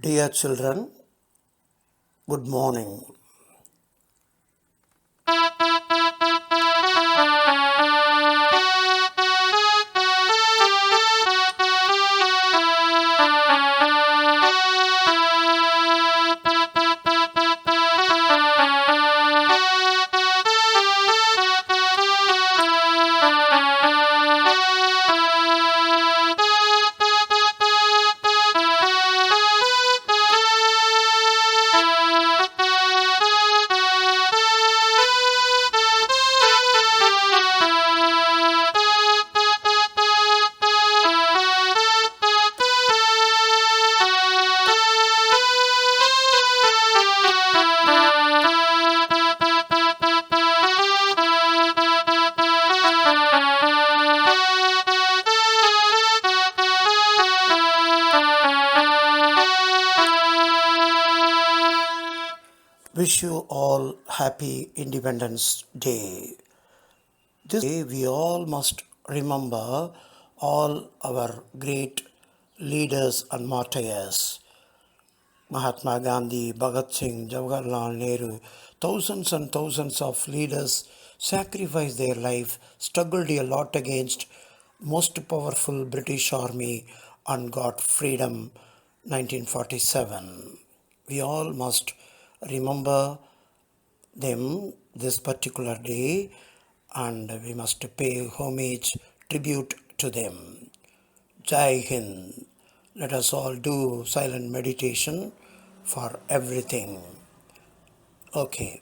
Dear children, good morning. Wish you all happy Independence Day. This day we all must remember all our great leaders and martyrs. Mahatma Gandhi, Bhagat Singh, Jawaharlal Nehru, thousands and thousands of leaders sacrificed their life, struggled a lot against most powerful British army and got freedom 1947. We all must remember them this particular day and we must pay homage, tribute to them. Jai Hind. Let us all do silent meditation for everything. Okay.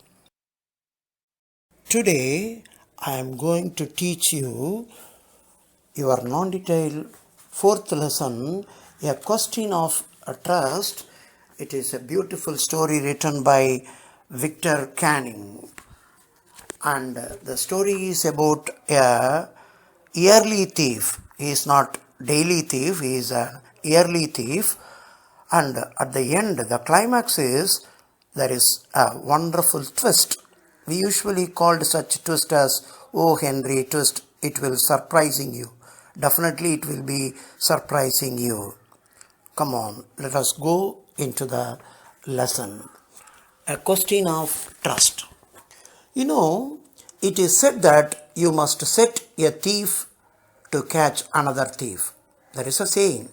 Today I am going to teach you your non-detailed fourth lesson, a question of trust. It is a beautiful story written by Victor Canning. And the story is about a yearly thief. He is not daily thief, he is a yearly thief. And at the end, the climax is, there is a wonderful twist. We usually called such twist as, "Oh Henry, twist, it will surprising you." Definitely it will be surprising you. Come on, let us go into the lesson. A question of trust. You know, it is said that you must set a thief to catch another thief. There is a saying.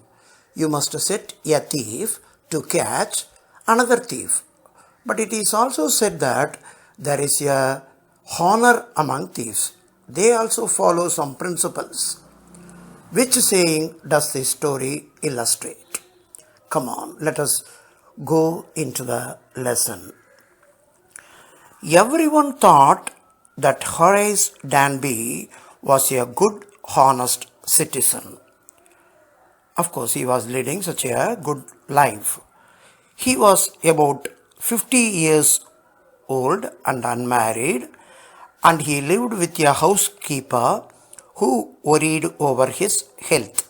You must set a thief to catch another thief. But it is also said that there is a honor among thieves. They also follow some principles. Which saying does this story illustrate? Come on, let us go into the lesson. Everyone thought that Horace Danby was a good, honest citizen. Of course, he was leading such a good life. He was about 50 years old and unmarried, and he lived with a housekeeper who worried over his health.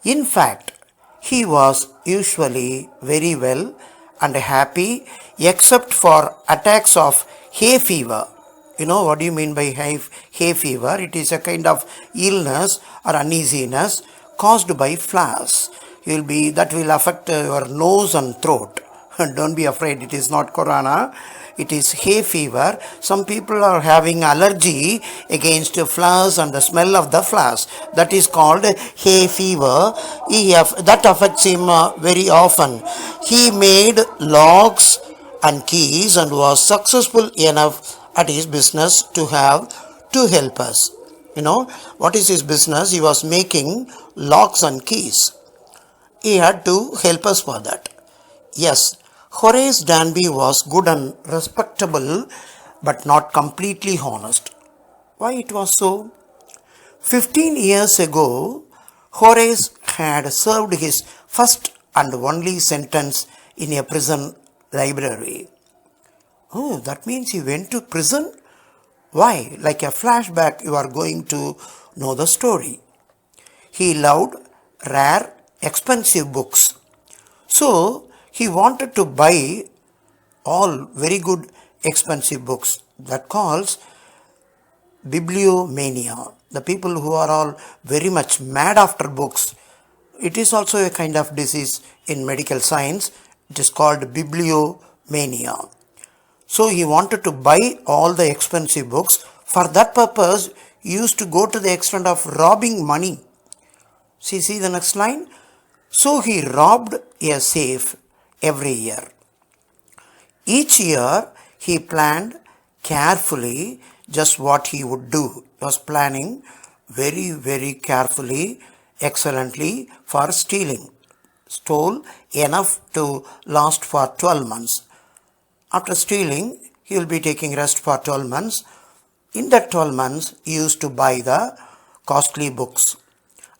In fact, he was usually very well and happy except for attacks of hay fever. You know what do you mean by hay fever? It is a kind of illness or uneasiness caused by flies. That will affect your nose and throat. Don't be afraid, it is not corona. It is hay fever. Some people are having allergy against flowers and the smell of the flowers. That is called hay fever. That affects him very often. He made locks and keys and was successful enough at his business to have two helpers. You know, what is his business? He was making locks and keys. He had two helpers for that. Yes, Horace Danby was good and respectable, but not completely honest. Why it was so? 15 years ago, Horace had served his first and only sentence in a prison library. Oh, that means he went to prison? Why? Like a flashback, you are going to know the story. He loved rare, expensive books. So, he wanted to buy all very good, expensive books. That calls bibliomania. The people who are all very much mad after books, It is also a kind of disease in medical science. It is called bibliomania. So he wanted to buy all the expensive books. For that purpose, he used to go to the extent of robbing money. See the next line? So he robbed a safe every year. Each year he planned carefully just what he would do. He was planning very carefully, excellently for stealing. Stole enough to last for 12 months. After stealing, he will be taking rest for 12 months. In that 12 months, he used to buy the costly books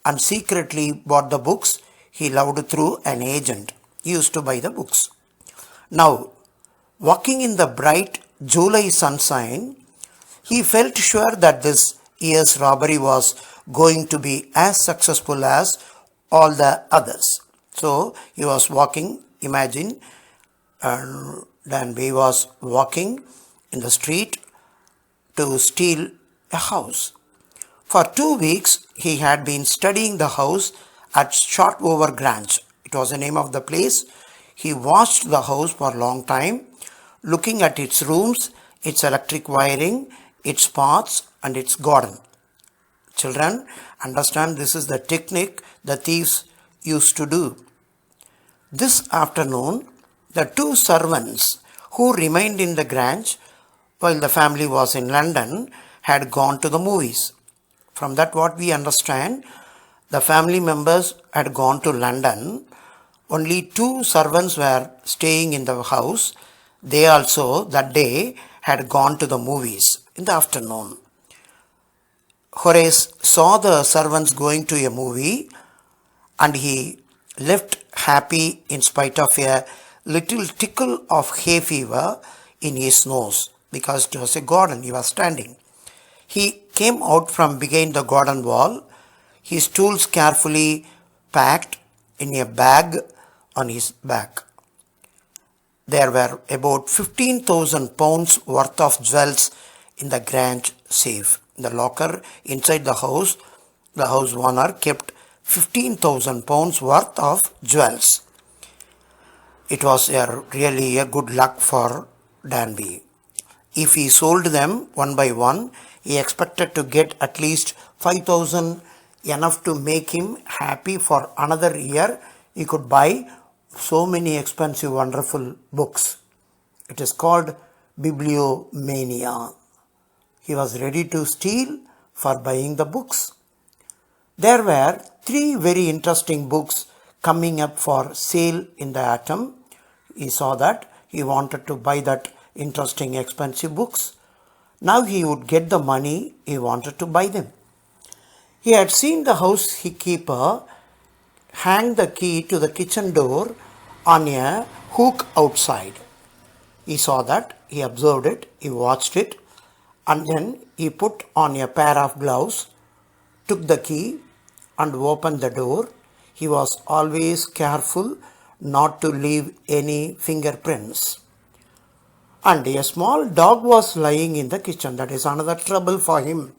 and secretly bought the books he loved through an agent. He used to buy the books. Now, walking in the bright July sunshine, he felt sure that this year's robbery was going to be as successful as all the others. So, he was walking, imagine, Danby was walking in the street to steal a house. For 2 weeks, he had been studying the house at Shortover Grange. It was the name of the place. He watched the house for a long time, looking at its rooms, its electric wiring, its paths, and its garden. Children, understand this is the technique the thieves used to do. This afternoon, the 2 servants who remained in the Grange while the family was in London had gone to the movies. From that what we understand, the family members had gone to London. Only 2 servants were staying in the house. They also that day had gone to the movies in the afternoon. Horace saw the servants going to a movie and he left happy in spite of a little tickle of hay fever in his nose because it was a garden he was standing. He came out from behind the garden wall, his tools carefully packed in a bag on his back. There were about 15,000 pounds worth of jewels in the Grange safe. In the locker inside the house owner kept 15,000 pounds worth of jewels. It was really a good luck for Danby. If he sold them one by one, he expected to get at least 5,000, enough to make him happy for another year. He could buy so many expensive, wonderful books. It is called bibliomania. He was ready to steal for buying the books. There were 3 very interesting books coming up for sale in the autumn. He saw that. He wanted to buy that interesting, expensive books. Now he would get the money. He wanted to buy them. He had seen the housekeeper hang the key to the kitchen door on a hook outside. He saw that. He observed it. He watched it. And then he put on a pair of gloves, took the key and opened the door. He was always careful not to leave any fingerprints. And a small dog was lying in the kitchen. That is another trouble for him.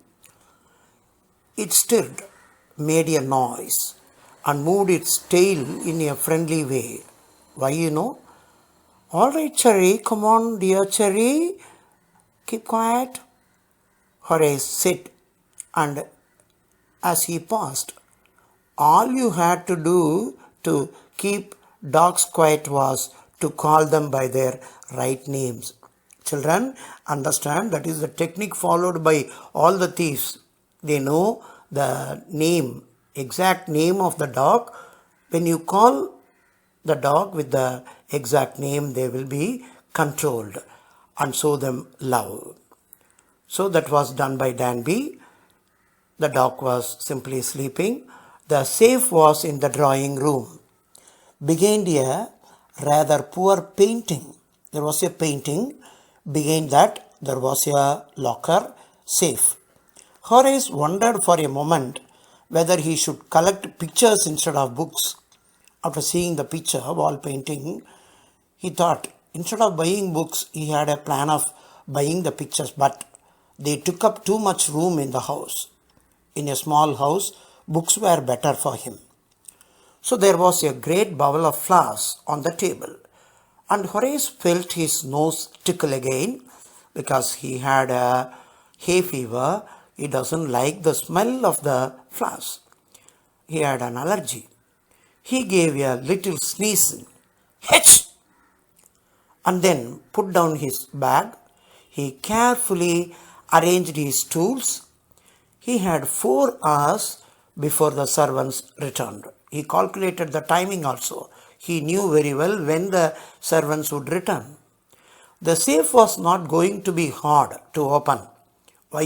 It stirred, made a noise and moved its tail in a friendly way. Why you know? All right, Cherry, come on, dear Cherry. Keep quiet. Horace said, and as he passed, all you had to do to keep dogs quiet was to call them by their right names. Children, understand that is the technique followed by all the thieves. They know the name, exact name of the dog. When you call the dog with the exact name, they will be controlled and show them love. So that was done by Danby. The dog was simply sleeping. The safe was in the drawing room. Behind a rather poor painting. There was a painting. Behind that there was a locker safe. Horace wondered for a moment whether he should collect pictures instead of books. After seeing the picture, wall painting, he thought instead of buying books, he had a plan of buying the pictures, but they took up too much room in the house. In a small house, books were better for him. So there was a great bowl of flowers on the table, and Horace felt his nose tickle again because he had a hay fever. He doesn't like the smell of the flowers. He had an allergy. He gave a little sneeze, Hitch! And then put down his bag. He carefully arranged his tools. He had 4 hours before the servants returned. He calculated the timing also. He knew very well when the servants would return. The safe was not going to be hard to open. Why,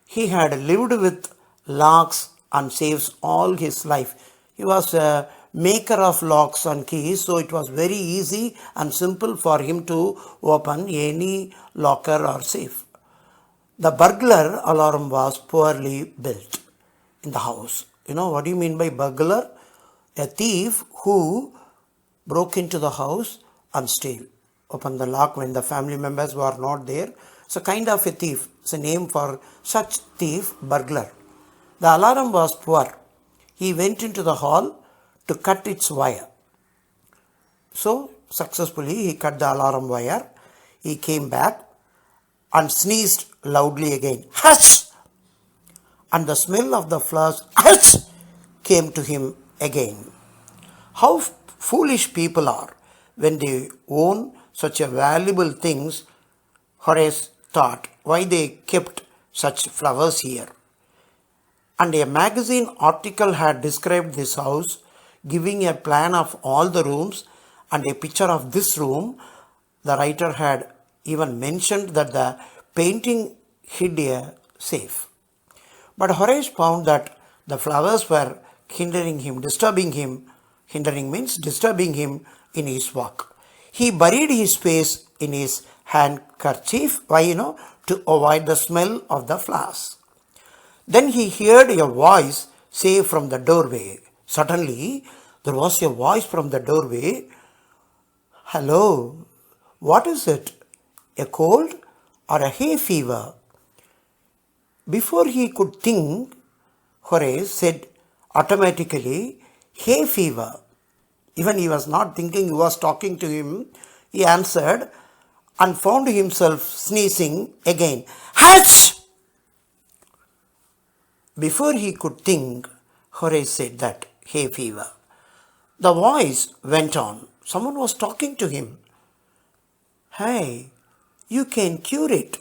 he had lived with locks and safes all his life. He was a maker of locks and keys, so it was very easy and simple for him to open any locker or safe. The burglar alarm was poorly built in the house. What do you mean by burglar? A thief who broke into the house and opened the lock when the family members were not there. It's a kind of a thief. It's a name for such thief, burglar. The alarm was poor. He went into the hall to cut its wire. So, successfully he cut the alarm wire. He came back and sneezed loudly again. Hush! And the smell of the flowers came to him again. How foolish people are when they own such a valuable things, Horace thought, why they kept such flowers here. And a magazine article had described this house, giving a plan of all the rooms and a picture of this room. The writer had even mentioned that the painting hid a safe. But Horace found that the flowers were disturbing him in his walk. He buried his face in his handkerchief, to avoid the smell of the flowers. Then he heard a voice say from the doorway. Suddenly, there was a voice from the doorway. Hello, what is it? A cold or a hay fever? Before he could think, Horace said automatically, hay fever. Even he was not thinking, he was talking to him. He answered and found himself sneezing again. Hatch! Before he could think, Horace said that, hay fever. The voice went on. Someone was talking to him. Hey, you can cure it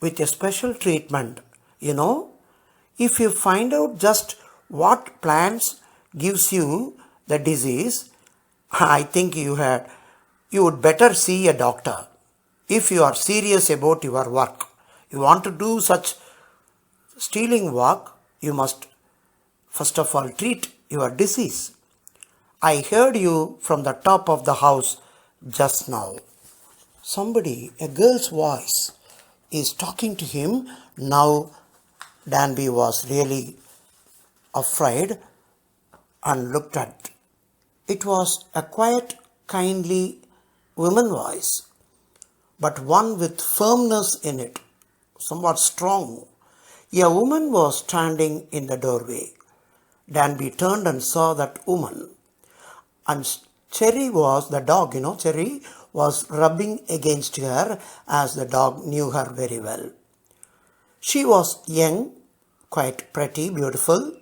with a special treatment. If you find out just what plants gives you the disease, I think you would better see a doctor. If you are serious about your work, you want to do such stealing work, you must first of all treat your disease. I heard you from the top of the house just now. Somebody, a girl's voice, is talking to him. Now Danby was really afraid and looked at. It was a quiet, kindly woman voice, but one with firmness in it, somewhat strong. A woman was standing in the doorway. Danby turned and saw that woman. And Cherry was the dog, Cherry was rubbing against her as the dog knew her very well. She was young, quite pretty, beautiful,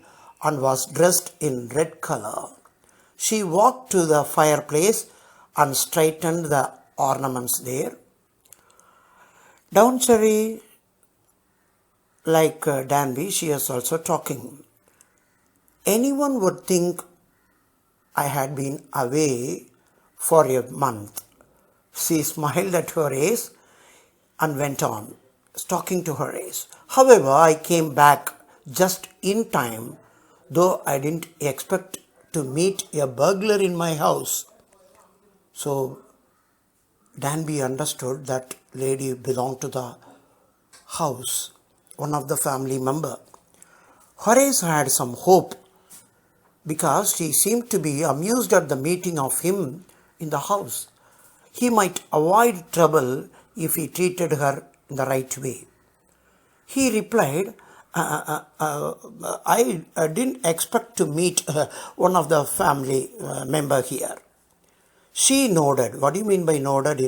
and was dressed in red color. She walked to the fireplace and straightened the ornaments there. Down Cherry, like Danby, she is also talking. Anyone would think I had been away for a month. She smiled at Horace and went on, talking to Horace. However, I came back just in time, though I didn't expect to meet a burglar in my house. So, Danby understood that lady belonged to the house, one of the family member. Horace had some hope because he seemed to be amused at the meeting of him in the house. He might avoid trouble if he treated her in the right way. He replied, I didn't expect to meet one of the family member here. She nodded. What do you mean by nodded,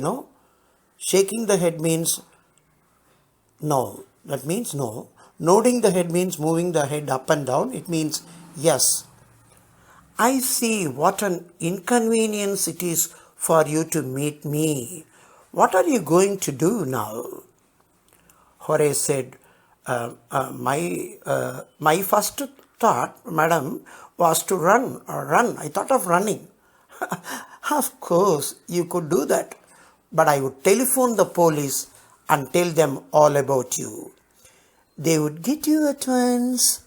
Shaking the head means no. That means no. Nodding the head means moving the head up and down. It means yes. I see what an inconvenience it is for you to meet me. What are you going to do now? Horace said, my first thought, madam, was to run. I thought of running. Of course, you could do that. But I would telephone the police and tell them all about you. They would get you at once,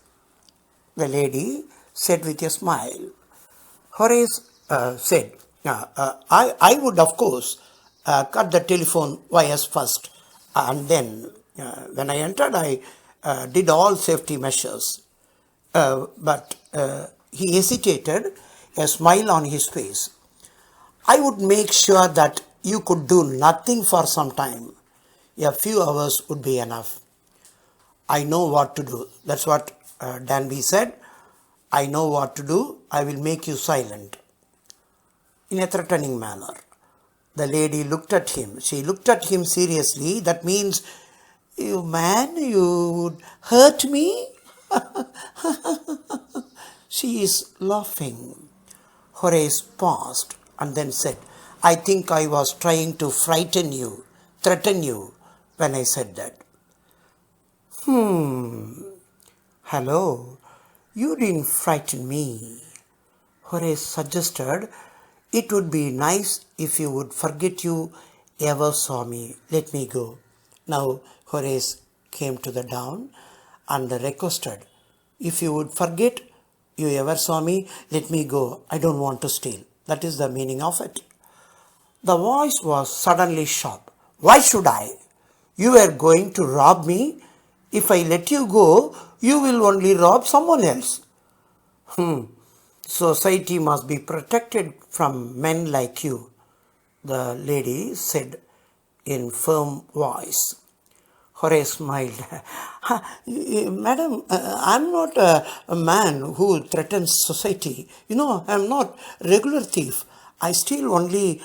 the lady said with a smile. Horace said, I would of course cut the telephone wires first, and then when I entered I did all safety measures. But he hesitated, a smile on his face. I would make sure that you could do nothing for some time. A few hours would be enough. I know what to do. That's what Danby said. I know what to do. I will make you silent. In a threatening manner. The lady looked at him. She looked at him seriously. That means, you man, you would hurt me? She is laughing. Horace paused and then said, I think I was trying to threaten you when I said that. Hello, you didn't frighten me. Horace suggested, it would be nice if you would forget you ever saw me. Let me go. Now Horace came to the down and requested, if you would forget you ever saw me, let me go. I don't want to steal. That is the meaning of it. The voice was suddenly sharp. Why should I? You were going to rob me. If I let you go, you will only rob someone else. Society must be protected from men like you, the lady said in firm voice. Horace smiled. Madam, I'm not a man who threatens society. I'm not a regular thief. I steal only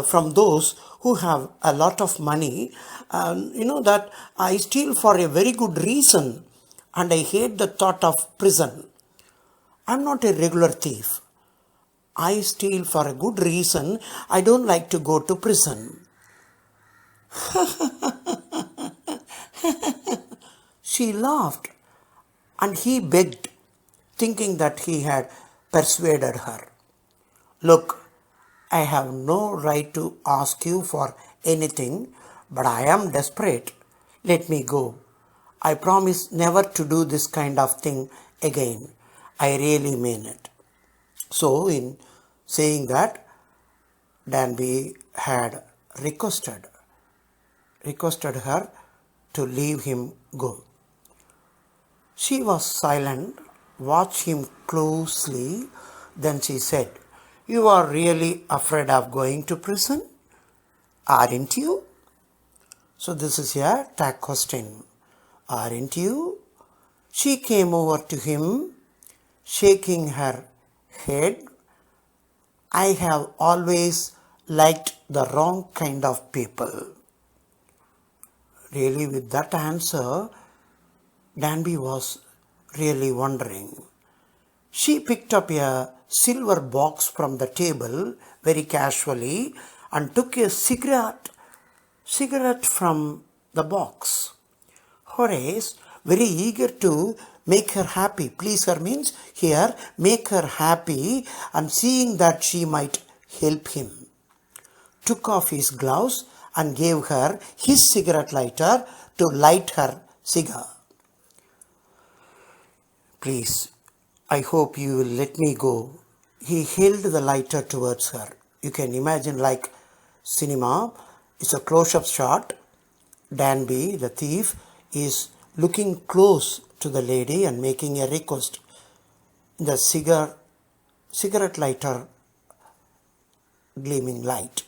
from those who have a lot of money. That I steal for a very good reason, and I hate the thought of prison. I'm not a regular thief. I steal for a good reason. I don't like to go to prison. She laughed, and he begged, thinking that he had persuaded her. Look, I have no right to ask you for anything, but I am desperate. Let me go. I promise never to do this kind of thing again. I really mean it. So, in saying that, Danby had requested her to leave him go. She was silent, watched him closely, then she said, You are really afraid of going to prison, aren't you? So this is a tag question. Aren't you? She came over to him, shaking her head. I have always liked the wrong kind of people. Really, with that answer, Danby was really wondering. She picked up a silver box from the table very casually and took a cigarette from the box. Horace, very eager to make her happy, please her means here, make her happy, and seeing that she might help him, took off his gloves and gave her his cigarette lighter to light her cigar. Please, I hope you will let me go. He held the lighter towards her. You can imagine like cinema. It's a close-up shot. Danby, the thief, is looking close to the lady and making a request. The cigarette lighter gleaming light.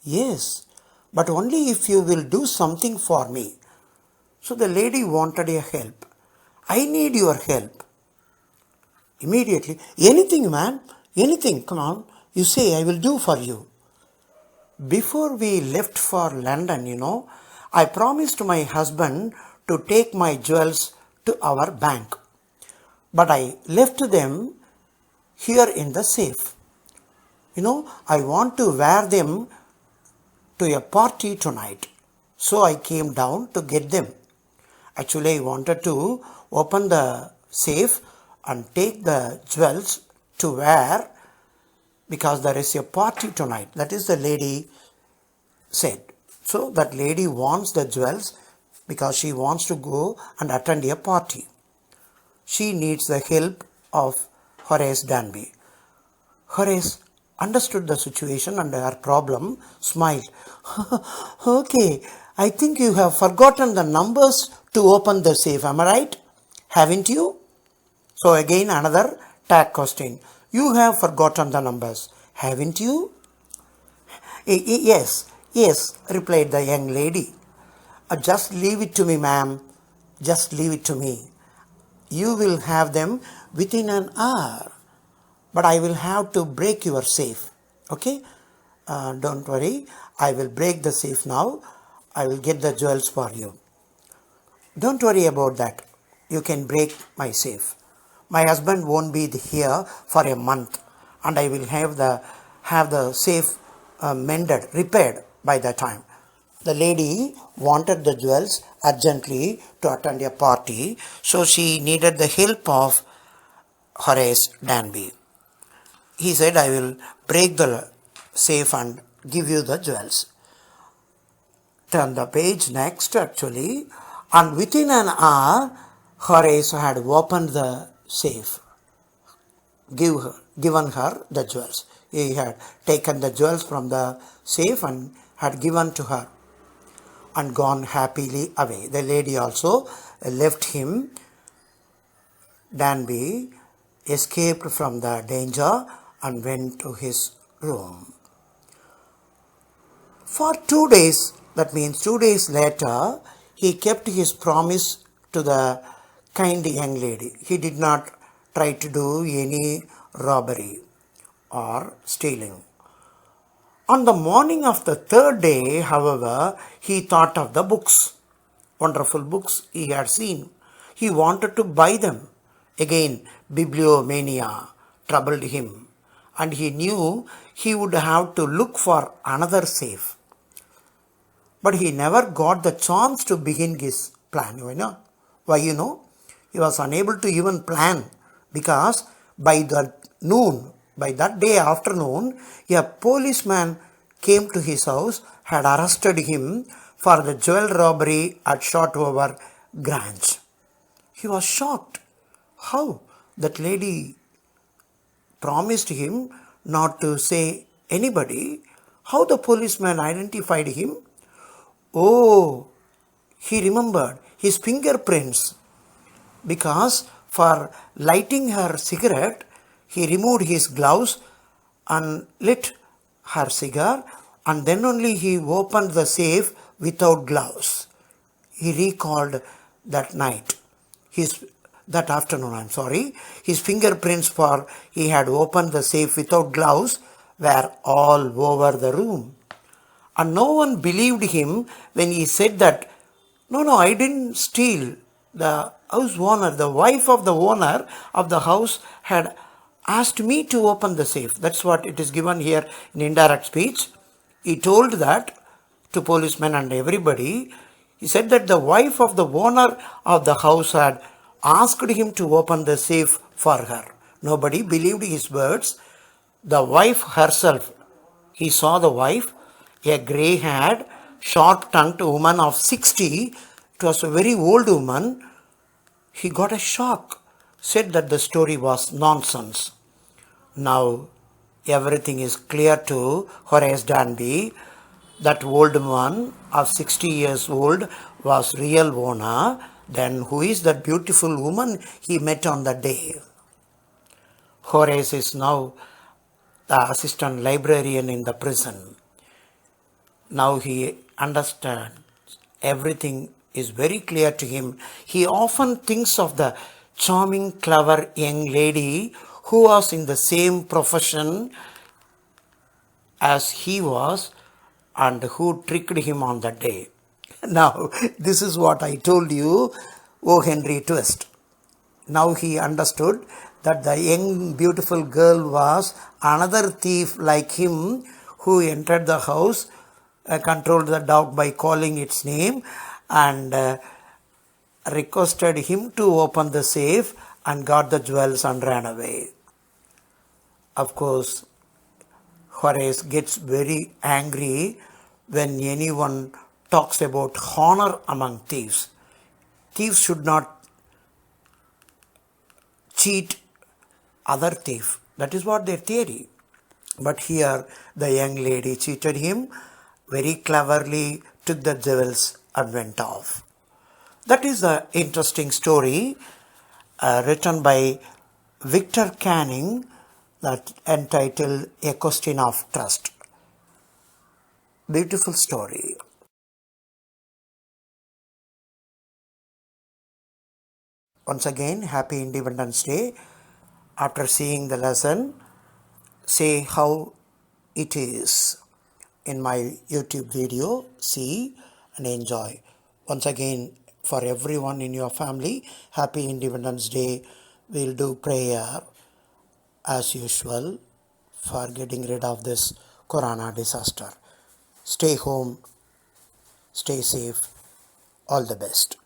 Yes, but only if you will do something for me. So the lady wanted a help. I need your help. Immediately, anything, man, anything, come on, you say, I will do for you. Before we left for London, I promised my husband to take my jewels to our bank. But I left them here in the safe. I want to wear them to a party tonight. So I came down to get them. Actually, I wanted to open the safe and take the jewels to wear because there is a party tonight. That is the lady said. So that lady wants the jewels because she wants to go and attend a party. She needs the help of Horace Danby. Horace understood the situation and her problem, smiled. Okay, I think you have forgotten the numbers to open the safe, am I right? Haven't you? So again another tag question. You have forgotten the numbers, haven't you? Yes, replied the young lady. Just leave it to me, ma'am. Just leave it to me. You will have them within an hour. But I will have to break your safe. Okay? Don't worry. I will break the safe now. I will get the jewels for you. Don't worry about that. You can break my safe. My husband won't be here for a month, and I will have the safe mended, repaired by that time. The lady wanted the jewels urgently to attend a party, so she needed the help of Horace Danby. He said, I will break the safe and give you the jewels. Turn the page next actually, and within an hour Horace had opened the safe, given her the jewels. He had taken the jewels from the safe and had given to her and gone happily away. The lady also left him. Danby escaped from the danger and went to his room. For 2 days, that means 2 days later, he kept his promise to the kind young lady. He did not try to do any robbery or stealing. On the morning of the third day, however, he thought of the books, wonderful books he had seen. He wanted to buy them. Again, bibliomania troubled him, and he knew he would have to look for another safe. But he never got the chance to begin his plan. Why? He was unable to even plan because by that day afternoon, a policeman came to his house, had arrested him for the jewel robbery at Shotover Grange. He was shocked. How? That lady promised him not to say anybody. How the policeman identified him? Oh, he remembered his fingerprints, because for lighting her cigarette, he removed his gloves and lit her cigar, and then only he opened the safe without gloves. He recalled that afternoon, his fingerprints for he had opened the safe without gloves were all over the room. And no one believed him when he said that, no, I didn't steal. The house owner, the wife of the owner of the house had asked me to open the safe. That's what it is given here in indirect speech. He told that to policemen and everybody. He said that the wife of the owner of the house had asked him to open the safe for her. Nobody believed his words. The wife herself, he saw the wife, a grey-haired, sharp-tongued woman of 60. It was a very old woman. He got a shock, said that the story was nonsense. Now everything is clear to Horace Danby. That old woman of 60 years old was real owner. Then who is that beautiful woman he met on that day? Horace is now the assistant librarian in the prison. Now he understands everything is very clear to him. He often thinks of the charming, clever young lady who was in the same profession as he was and who tricked him on that day. Now, this is what I told you, O. Henry Twist. Now he understood that the young beautiful girl was another thief like him who entered the house, controlled the dog by calling its name, and requested him to open the safe and got the jewels and ran away. Of course, Horace gets very angry when anyone talks about honor among thieves. Thieves should not cheat other thief. That is what their theory. But here the young lady cheated him, very cleverly took the jewels and went off. That is an interesting story written by Victor Canning, that entitled A Question of Trust. Beautiful story. Once again, happy Independence Day. After seeing the lesson, say how it is in my YouTube video. See and enjoy. Once again, for everyone in your family, happy Independence Day. We'll do prayer as usual for getting rid of this corona disaster. Stay home, stay safe, all the best.